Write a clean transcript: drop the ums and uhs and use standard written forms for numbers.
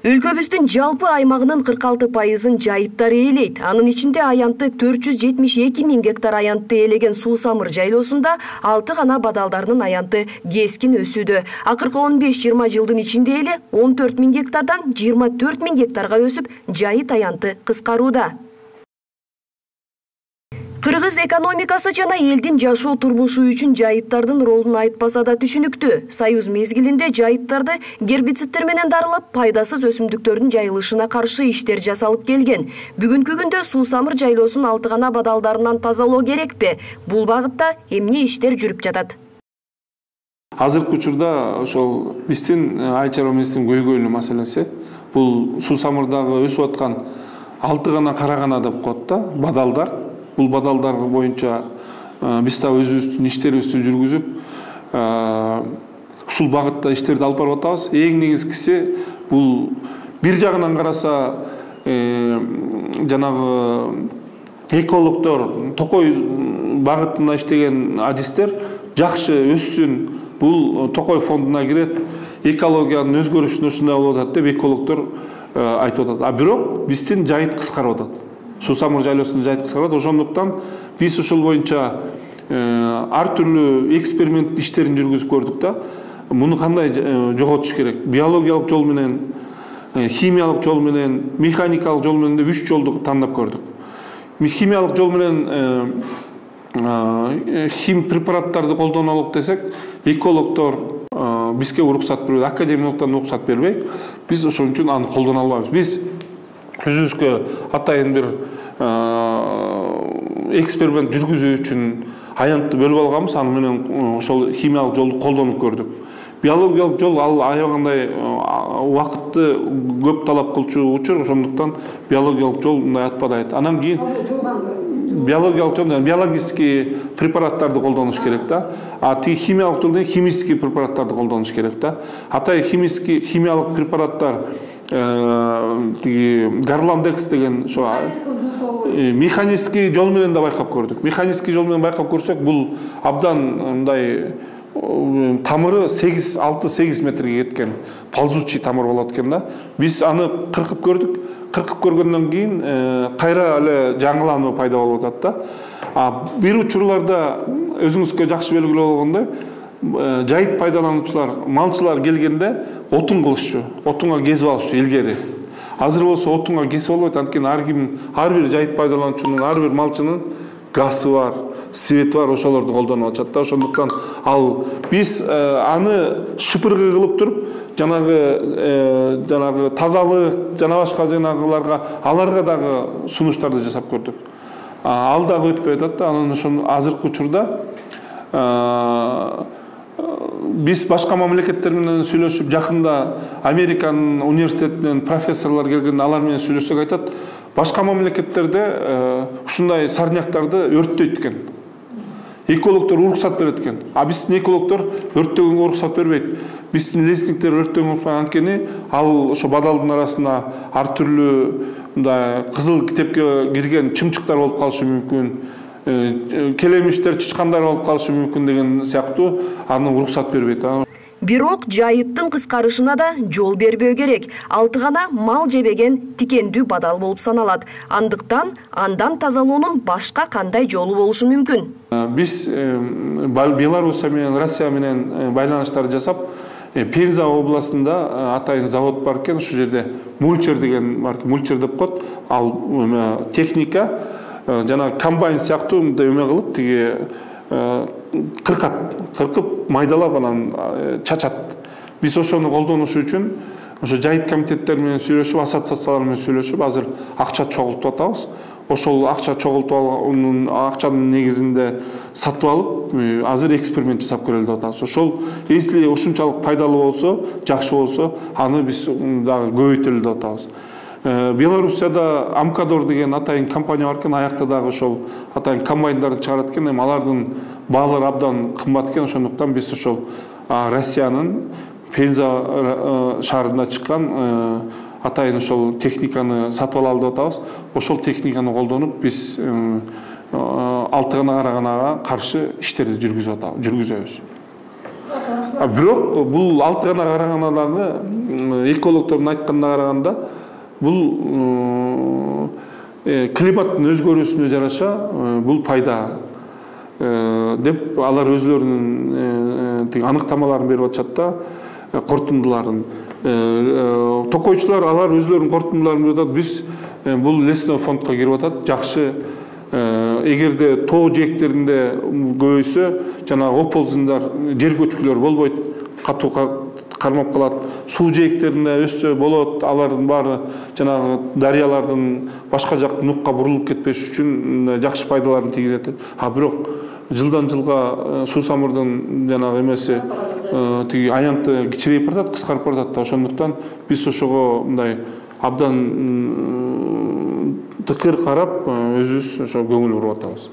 Өлкөбүздүн жалпы аймагынын 46%-ын жайыттар ээлейт. Анын ичинде аянтты 472 000 гектар аянтты ээлеген Суусамыр жайлоосунда 6 гана бадалдарынын аянты кескин өсүүдө. Акыркы 15-20 жылдын ичинде эле 14 000 гектардан 24 000 гектарга өсүп, жайыт аянты кыскарууда. Кыргыз экономикасы жана элдин жашоо турмушу үчүн жайыттардын ролун айтпаса да түшүнүктүү. Союз мезгилинде жайыттарды гербицидтер менен дарылап, пайдасыз өсүмдүктөрдүн жайылышына каршы иштер жасалып келген. Бүгүнкү күндө Суусамыр жайлоосун 6 гана бадалдарынан тазалоо керекпи? Бул багытта эмне иштер жүрүп жатат? Азыркы учурда ошол биздин айыл чарбамыздын көйгөйлүү маселеси бул Суусамырдагы өсүп аткан 6 гана карагана деп коет да, бадалдар. Бул бадалдар боюнча биз да өзүбүздүн иштерибизди жүргүзүп, ушул багытта иштерди алып барып атабыз. Эң негизгиси бул бир жагынан караса жанагы экологдор, токой багытында иштеген адистер жакшы өссүн, бул токой фондуна кирет, экологиянын өзгөрүшүнө ушундай болуп атат деп экологдор айтып атат. А бирок биздин жайыт кыскарып атат. Суусамыр жайлоосунун жайыт кыскарат. Ошондуктан биз ушул боюнча ар түрлүү эксперимент иштерин жүргүзүп көрдүк да. Муну кандай жоготуш керек? Биологиялык жол менен, химиялык жол менен, механикалык жол менен деп 3 жолду тандап көрдүк. Химиялык жол менен хим препараттарды колдонолук десек, экологдор бизге уруксат бербейт, академиялыктан уруксат бербейт. Биз ошон үчүн аны колдоно албайбыз. Биз өзүбүзгө атайын бир эксперимент жүргүзүү үчүн аянтты бөлүп алганбыз, аны менен ошол химиялык жолду колдонуп көрдүк. Биологиялык жол ал аябагандай убакытты көп талап кылчу учур, ошондуктан биологиялык жол мындай атпадайт. Анан кийин биологиялык жол, биологический препараттарды колдонуш керек да. А тиги химиялык жолдон химический препараттарды колдонуш керек да. Атай химиялык препараттар Гарландекс деген механический жол менен да байкап көрдүк. Механический жол менен байкап көрсөк, бул абдан мындай тамыры 6-8 метрге кеткен ползучий тамыр болот экен да. Биз аны кыркып көрдүк. Кыркып көргөндөн кийин кайра эле жаңылануу пайда болуп атат да. А бир учурларда өзүңүзгө жакшы белгилүү болгондой, жайыт пайдалануучулар, малчылар келгенде отун кылышчу, отунга кезип алышчу илгери. Азыр болсо отунга кесип албайт, анткени ар бир жайыт пайдалануучунун, ар бир малчынын гасы бар, свети бар, ошолорду колдонуп атышат да. Ошондуктан ал биз аны шыпыргы кылып туруп, жанагы тазалык, жана башка жанагыларга, аларга дагы сунуштарды жасап көрдүк. Ал дагы өтпөй атат да. Анан ошон азыркы учурда биз башка мамлекеттер менен сүйлөшүп, жакында Американын университетинен профессорлор келгенде алар менен сүйлөшсөк айтат, башка мамлекеттерде ушундай сарняктарды өрттөйт экен. Экологдор уруксат берет экен. А биздин экологдор өрттөгөнгө уруксат бербейт. Биздин лесниктер өрттөгөнгө уруксат, анткени ал ошо бадалдын арасында ар түрлүү мындай кызыл китепке кирген чымчыктар болуп калышы мүмкүн. Келемиштер, чычкандар болуп калышы мүмкүн деген сыяктуу аны уруксат бербейт. Бирок жайыттын кыскарышына да жол бербөө керек. 6 гана мал жебеген тикендүү бадал болуп саналат. Андыктан андан тазалоонун башка кандай жолу болушу мүмкүн? Биз Белоруссия менен Россия менен байланыштарды жасап, Пенза областында атайын завод бар экен, ушул жерде мульчер деген бар, мульчер деп коет. Ал техника жана комбайн сыяктуу мындай эме кылып, тиги кыркып, майдалап анан чачат. Биз ошону колдонуш үчүн ошо жайыт комитеттер менен сүйлөшүп, ассоциациялар менен сүйлөшүп, азыр акча чогултуп атабыз. Ошол акча чогултуп алган акчанын негизинде сатып алып, азыр эксперимент жасап көрөлү деп атабыз. Ошол если ушунчалык пайдалуу болсо, жакшы болсо, аны биз дагы көбөйтөлү деп атабыз. Белоруссияда Амкадор деген атайын компания бар экен, аякта дагы ошол атайын комбайндарды чыгарат экен, алардын баалары абдан кымбат экен, ошондуктан биз ошол Россиянын Пенза шаарында чыккан атайын ошол техниканы сатып алалы деп атабыз. Ошол техниканы колдонуп биз 6 гана караганага каршы иштерди жүргүзөбүз. Бирок бул алтыгына карагандарны экологдордун айтканына караганда бул климаттын өзгөрүүсүнө жараша бул пайда деп алар өзлөрүнүн тиги аныктамаларын берип атышат да, корутундуларын. Токойчулар алар өзлөрүнүн корутундуларын берип атат. Биз бул лесной фондко кирип атат. Жакшы, эгерде тоо жээктеринде көбөйсө, жанагы оползундар, жер көчкүлөр болбойт, катуу кармап калат. Суу жээктеринде өссө болот, алардын баары жанагы дарыялардын башка жак нукка бурулуп кетпеш үчүн жакшы пайдаларын тийгизет. Бирок жылдан жылга суусамырдын жанагы эмеси тиги аянты кичирейип баратат, кыскарып баратат. Ошондуктан биз ошого мындай абдан тыкыр карап өзүбүз ошо көңүл буруп атабыз.